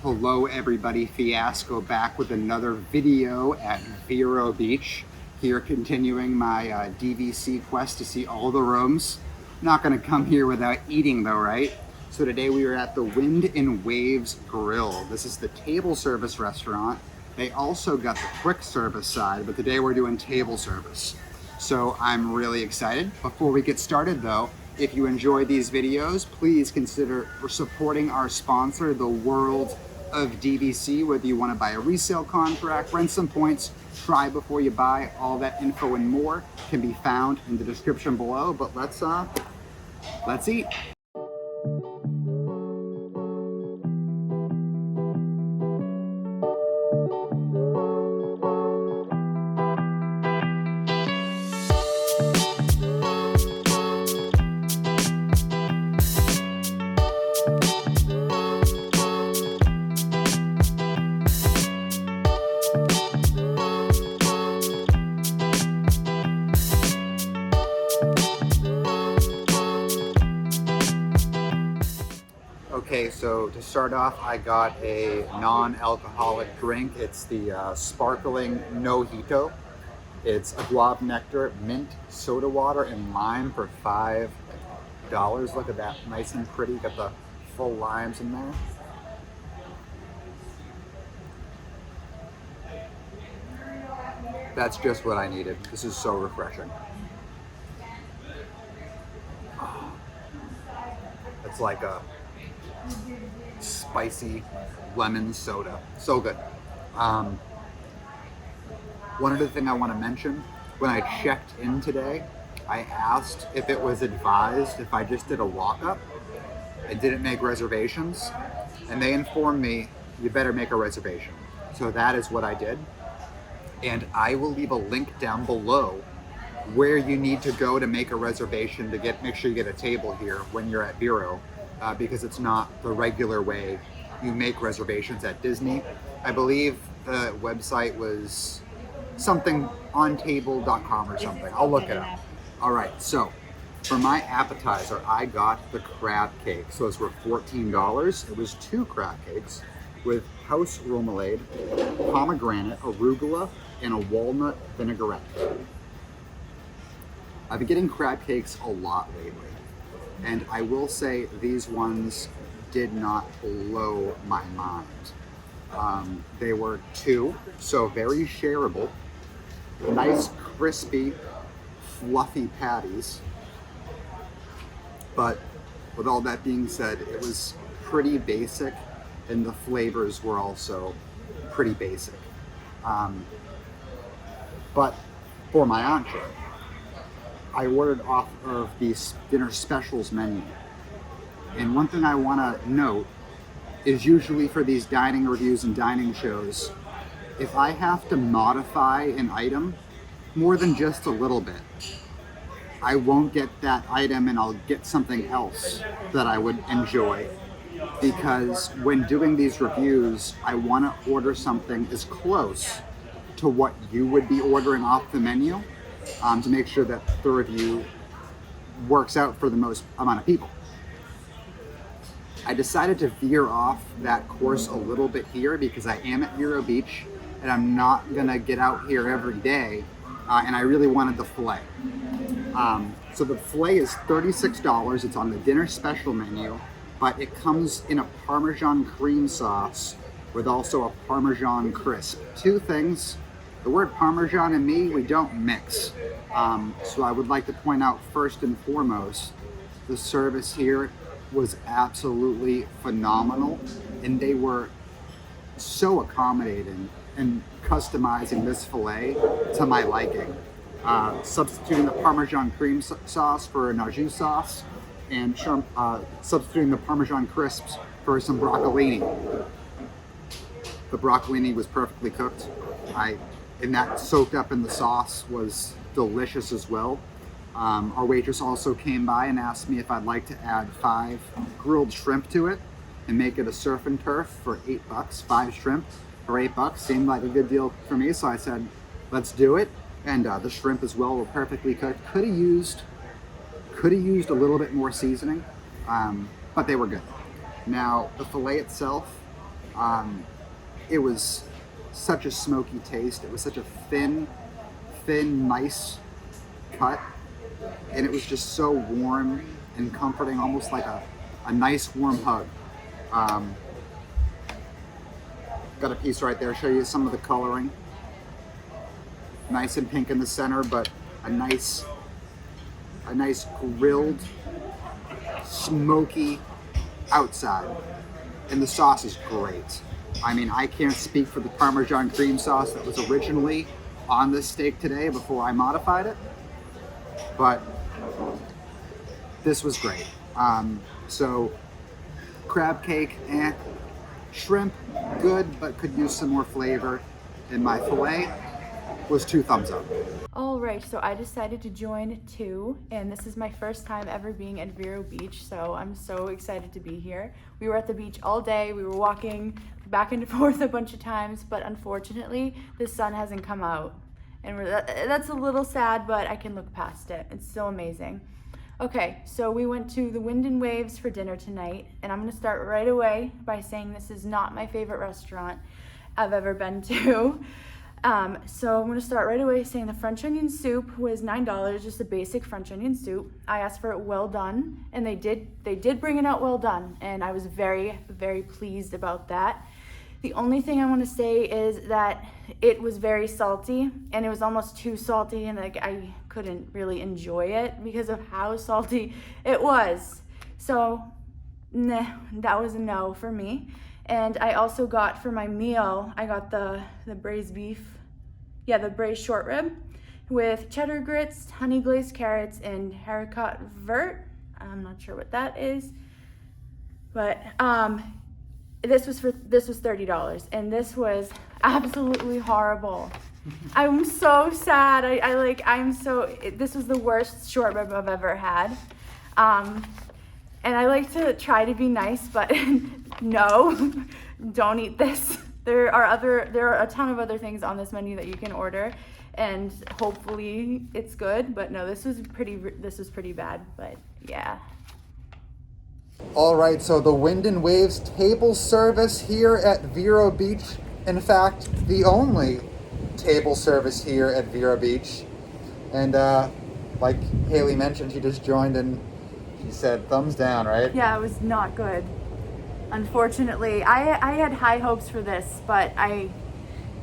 Hello everybody, Fiasco back with another video at Vero Beach. Here continuing my DVC quest to see all the rooms. Not gonna come here without eating though, right? So today we are at the Wind and Waves Grill. This is the table service restaurant. They also got the quick service side, but today we're doing table service. So I'm really excited. Before we get started though, if you enjoy these videos, please consider supporting our sponsor, the World of DVC, whether you want to buy a resale contract, rent some points, try before you buy. All that info and more can be found in the description below. But let's eat. Okay, so to start off, I got a non-alcoholic drink. It's the sparkling Nojito. It's a guava nectar, mint, soda water, and lime for $5. Look at that, nice and pretty. Got the full limes in there. That's just what I needed. This is so refreshing. It's like a spicy lemon soda. So good. One other thing I want to mention, when I checked in today, I asked if it was advised if I just did a walk-up and didn't make reservations, and they informed me you better make a reservation. So that is what I did, and I will leave a link down below where you need to go to make a reservation to make sure you get a table here when you're at Vero. Because it's not the regular way you make reservations at Disney. I believe the website was something ontable.com or something. I'll look it up. All right, so for my appetizer, I got the crab cake. So those were $14. It was 2 crab cakes with house remoulade, pomegranate, arugula, and a walnut vinaigrette. I've been getting crab cakes a lot lately. And I will say these ones did not blow my mind. They were 2, so very shareable. Nice, crispy, fluffy patties. But with all that being said, it was pretty basic, and the flavors were also pretty basic. But for my entree, I ordered off of the dinner specials menu. And one thing I want to note is usually for these dining reviews and dining shows, if I have to modify an item more than just a little bit, I won't get that item and I'll get something else that I would enjoy. Because when doing these reviews, I want to order something as close to what you would be ordering off the menu, to make sure that the review works out for the most amount of people. I decided to veer off that course a little bit here because I am at Vero Beach and I'm not gonna get out here every day, and I really wanted the filet. So the filet is $36. It's on the dinner special menu, but it comes in a Parmesan cream sauce with also a Parmesan crisp. 2 things. The word Parmesan and me, we don't mix. So I would like to point out first and foremost, the service here was absolutely phenomenal, and they were so accommodating and customizing this filet to my liking. Substituting the Parmesan cream sauce for an au jus sauce, and substituting the Parmesan crisps for some broccolini. The broccolini was perfectly cooked. And that soaked up in the sauce was delicious as well. Our waitress also came by and asked me if I'd like to add 5 grilled shrimp to it and make it a surf and turf for $8. 5 shrimp for $8 seemed like a good deal for me, so I said, let's do it. And the shrimp as well were perfectly cooked. Could have used a little bit more seasoning, but they were good. Now, the filet itself, It was such a smoky taste. It was such a thin, nice cut. And it was just so warm and comforting, almost like a nice warm hug. Got a piece right there, show you some of the coloring. Nice and pink in the center, but a nice grilled, smoky outside. And the sauce is great. I mean, I can't speak for the Parmesan cream sauce that was originally on this steak today before I modified it, but this was great. So crab cake, shrimp, good, but could use some more flavor. And my filet was 2 thumbs up. All right, so I decided to join too, and this is my first time ever being at Vero Beach, so I'm so excited to be here. We were at the beach all day. We were walking back and forth a bunch of times, but unfortunately, the sun hasn't come out. And that's a little sad, but I can look past it. It's still amazing. Okay, so we went to the Wind and Waves for dinner tonight, and I'm gonna start right away by saying this is not my favorite restaurant I've ever been to. So I'm gonna start right away saying the French onion soup was $9, just a basic French onion soup. I asked for it well done, and they did bring it out well done, and I was very, very pleased about that. The only thing I want to say is that it was very salty, and it was almost too salty, and like I couldn't really enjoy it because of how salty it was. So, nah, that was a no for me. And I also got for my meal, I got the braised beef, the braised short rib with cheddar grits, honey glazed carrots, and haricot vert. I'm not sure what that is, but this was $30, and this was absolutely horrible. I'm so sad. This was the worst short rib I've ever had. And I like to try to be nice, but no, don't eat this. There are a ton of other things on this menu that you can order, and hopefully it's good. But no, this was pretty bad. But yeah. All right, so the Wind and Waves table service here at Vero Beach. In fact, the only table service here at Vero Beach. And like Haley mentioned, she just joined and she said thumbs down, right? Yeah, it was not good. Unfortunately, I had high hopes for this, but I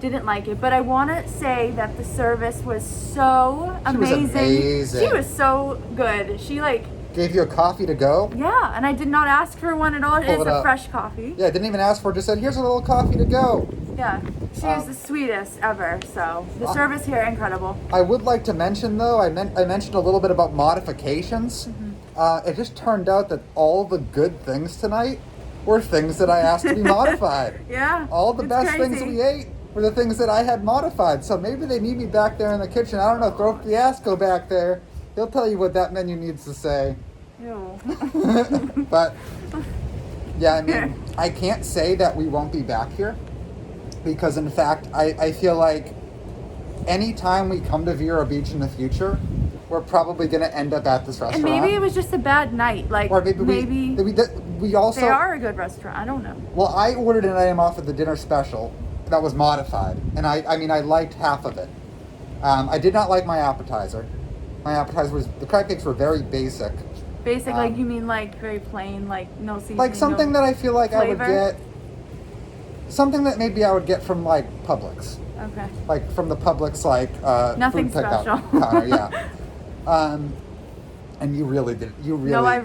didn't like it. But I want to say that the service was so amazing. She was so good. She gave you a coffee to go? Yeah, and I did not ask for one at all. It's a fresh coffee. Yeah, didn't even ask for it. Just said, here's a little coffee to go. Yeah, she was the sweetest ever. So the service here, incredible. I would like to mention, though, I mentioned a little bit about modifications. Mm-hmm. It just turned out that all the good things tonight were things that I asked to be modified. Yeah, all the best things we ate were the things that I had modified. So maybe they need me back there in the kitchen. I don't know, throw Fiasco back there. He'll tell you what that menu needs to say. Ew. But, yeah, I mean, I can't say that we won't be back here. Because, in fact, I feel like anytime we come to Vero Beach in the future, we're probably going to end up at this restaurant. And maybe it was just a bad night. Or maybe we also... They are a good restaurant. I don't know. Well, I ordered an item off of the dinner special that was modified. And I liked half of it. I did not like my appetizer. My appetizer the crab cakes were very basic. Basic, you mean very plain, no seasoning? Like something that I feel like flavor? I would get. Something that maybe I would get from Publix. Okay. Like from the Publix nothing food pickup special. counter, yeah. And you really did. No, I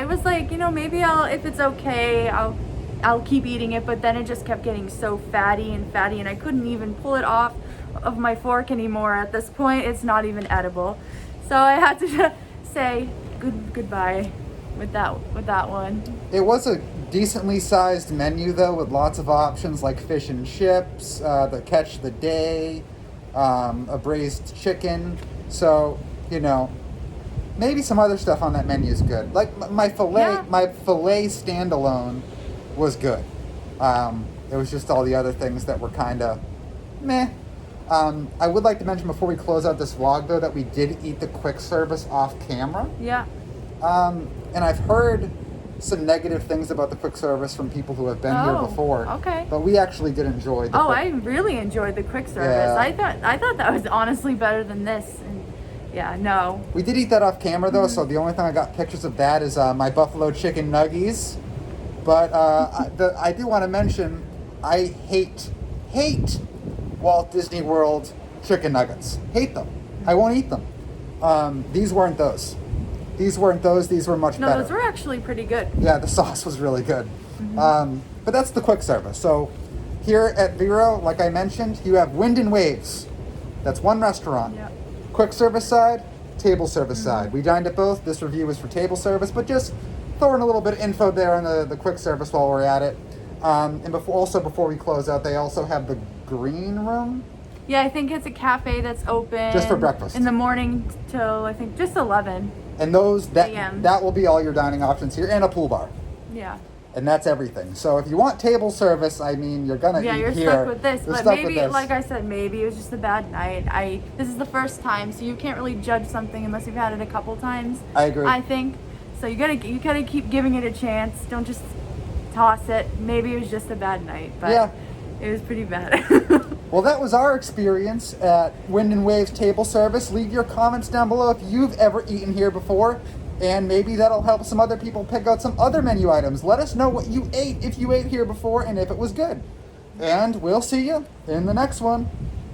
was maybe if it's okay, I'll keep eating it. But then it just kept getting so fatty, and I couldn't even pull it off of my fork anymore. At this point, it's not even edible. So I had to say goodbye with that one. It was a decently sized menu though, with lots of options like fish and chips, the catch of the day, a braised chicken. So maybe some other stuff on that menu is good. Like my filet standalone was good. It was just all the other things that were kind of meh. I would like to mention before we close out this vlog, though, that we did eat the quick service off camera. Yeah. And I've heard some negative things about the quick service from people who have been here Oh, before. okay. But we actually did enjoy the Oh, quick- I really enjoyed the quick service. Yeah. I thought that was honestly better than this. And yeah, no. We did eat that off camera though, so the only thing I got pictures of that is my buffalo chicken nuggies. But I do want to mention, I hate Walt Disney World chicken nuggets. Hate them. I won't eat them. These weren't those. These weren't those. These were much No, better. those were actually pretty good. Yeah, the sauce was really good. But that's the quick service. So here at Vero, like I mentioned, you have Wind and Waves. That's one restaurant. Yep. Quick service side, table service side. We dined at both. This review is for table service, but just throwing a little bit of info there on the quick service while we're at it. And before we close out, they also have the green room. Yeah, I think it's a cafe that's open Just for breakfast. in the morning till I think just 11. And those AM. that will be all your dining options here, and a pool bar. Yeah. And that's everything. So if you want table service, I mean, you're gonna Yeah, eat you're here. stuck with this. You're But stuck with maybe, this. like I said, maybe it was just a bad night. This is the first time, so you can't really judge something unless you've had it a couple times. I agree. I think so. You gotta keep giving it a chance. Don't just toss it. Maybe it was just a bad night, but Yeah. it was pretty bad. Well, that was our experience at Wind and Waves Table Service. Leave your comments down below if you've ever eaten here before, and maybe that'll help some other people pick out some other menu items. Let us know what you ate, if you ate here before, and if it was good. And we'll see you in the next one.